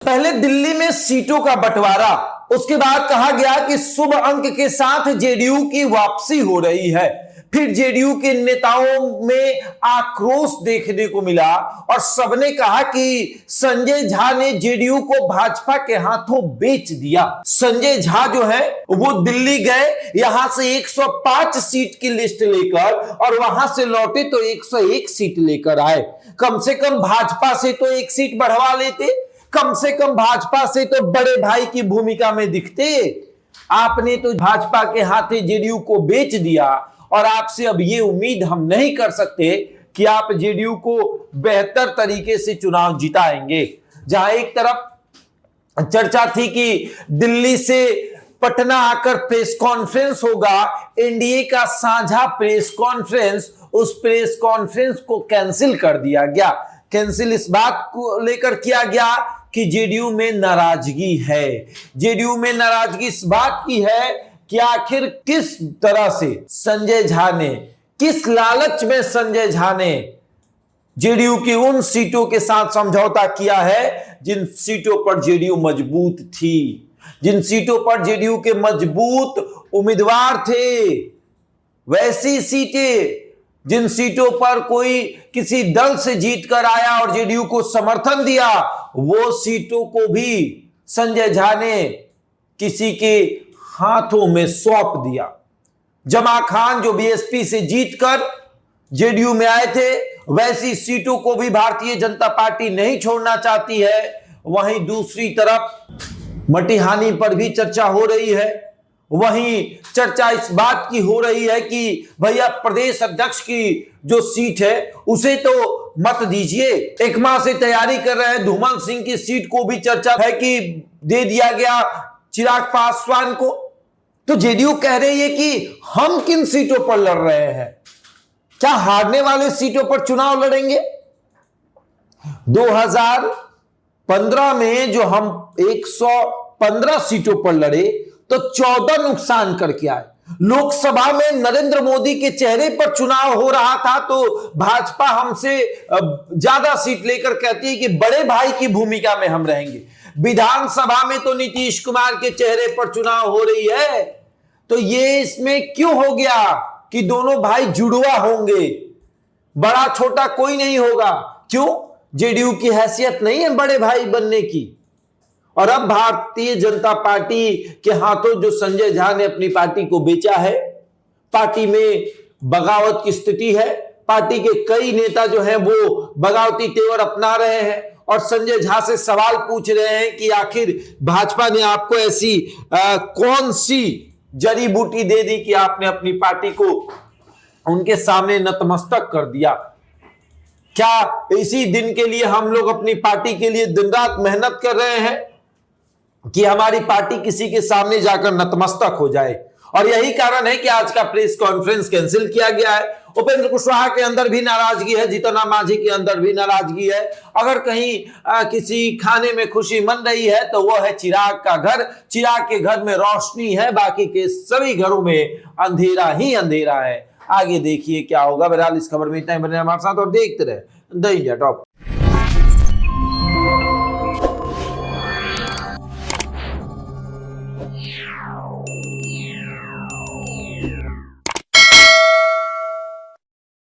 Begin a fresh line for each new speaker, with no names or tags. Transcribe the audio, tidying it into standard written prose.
पहले दिल्ली में सीटों का बंटवारा, उसके बाद कहा गया कि शुभ अंक के साथ जेडीयू की वापसी हो रही है। फिर जेडीयू के नेताओं में आक्रोश देखने को मिला और सबने कहा कि संजय झा ने जेडीयू को भाजपा के हाथों बेच दिया। संजय झा जो है वो दिल्ली गए, यहां से 105 सीट की लिस्ट लेकर और वहां से लौटे तो 101 सीट लेकर आए। कम से कम भाजपा से तो एक सीट बढ़वा लेते, कम से कम भाजपा से तो बड़े भाई की भूमिका में दिखते। आपने तो भाजपा के हाथे जेडीयू को बेच दिया और आपसे अब ये उम्मीद हम नहीं कर सकते कि आप जेडीयू को बेहतर तरीके से चुनाव जिताएंगे। जहां एक तरफ चर्चा थी कि दिल्ली से पटना आकर प्रेस कॉन्फ्रेंस होगा, एनडीए का साझा प्रेस कॉन्फ्रेंस, उस प्रेस कॉन्फ्रेंस को कैंसिल कर दिया गया। कैंसिल इस बात को लेकर किया गया कि जेडीयू में नाराजगी है। जेडीयू में नाराजगी इस बात की है कि आखिर किस तरह से संजय झा ने, किस लालच में संजय झा ने जेडीयू की उन सीटों के साथ समझौता किया है जिन सीटों पर जेडीयू मजबूत थी, जिन सीटों पर जेडीयू के मजबूत उम्मीदवार थे, वैसी सीटें जिन सीटों पर कोई किसी दल से जीतकर आया और जेडीयू को समर्थन दिया, वो सीटों को भी संजय झा ने किसी के हाथों में सौंप दिया। जमा खान जो बीएसपी से जीतकर जेडीयू में आए थे, वैसी सीटों को भी भारतीय जनता पार्टी नहीं छोड़ना चाहती है। वहीं दूसरी तरफ मटिहानी पर भी चर्चा हो रही है। वहीं चर्चा इस बात की हो रही है कि भैया प्रदेश अध्यक्ष की जो सीट है उसे तो मत दीजिए। एक माह से तैयारी कर रहे हैं धूमल सिंह की सीट को भी चर्चा है कि दे दिया गया चिराग पासवान को। तो जेडीयू कह रही है कि हम किन सीटों पर लड़ रहे हैं, क्या हारने वाले सीटों पर चुनाव लड़ेंगे? 2015 में जो हम 115 सीटों पर लड़े तो 14 नुकसान करके आए। लोकसभा में नरेंद्र मोदी के चेहरे पर चुनाव हो रहा था तो भाजपा हमसे ज्यादा सीट लेकर कहती है कि बड़े भाई की भूमिका में हम रहेंगे। विधानसभा में तो नीतीश कुमार के चेहरे पर चुनाव हो रही है, तो ये इसमें क्यों हो गया कि दोनों भाई जुड़वा होंगे, बड़ा छोटा कोई नहीं होगा? क्यों? जेडीयू की हैसियत नहीं है बड़े भाई बनने की। और अब भारतीय जनता पार्टी के हाथों जो संजय झा ने अपनी पार्टी को बेचा है, पार्टी में बगावत की स्थिति है। पार्टी के कई नेता जो हैं वो बगावती तेवर अपना रहे हैं और संजय झा से सवाल पूछ रहे हैं कि आखिर भाजपा ने आपको ऐसी कौन सी जड़ी बूटी दे दी कि आपने अपनी पार्टी को उनके सामने नतमस्तक कर दिया? क्या इसी दिन के लिए हम लोग अपनी पार्टी के लिए दिन रात मेहनत कर रहे हैं कि हमारी पार्टी किसी के सामने जाकर नतमस्तक हो जाए? और यही कारण है कि आज का प्रेस कॉन्फ्रेंस कैंसिल किया गया है। उपेंद्र कुशवाहा के अंदर भी नाराजगी है, जीतन राम मांझी के अंदर भी नाराजगी है। अगर कहीं किसी खाने में खुशी मन रही है तो वो है चिराग का घर। चिराग के घर में रोशनी है, बाकी के सभी घरों में अंधेरा ही अंधेरा है। आगे देखिए क्या होगा। बहरहाल इस खबर में इतना ही। बने हमारे साथ और देखते रहे द इंडिया टॉप।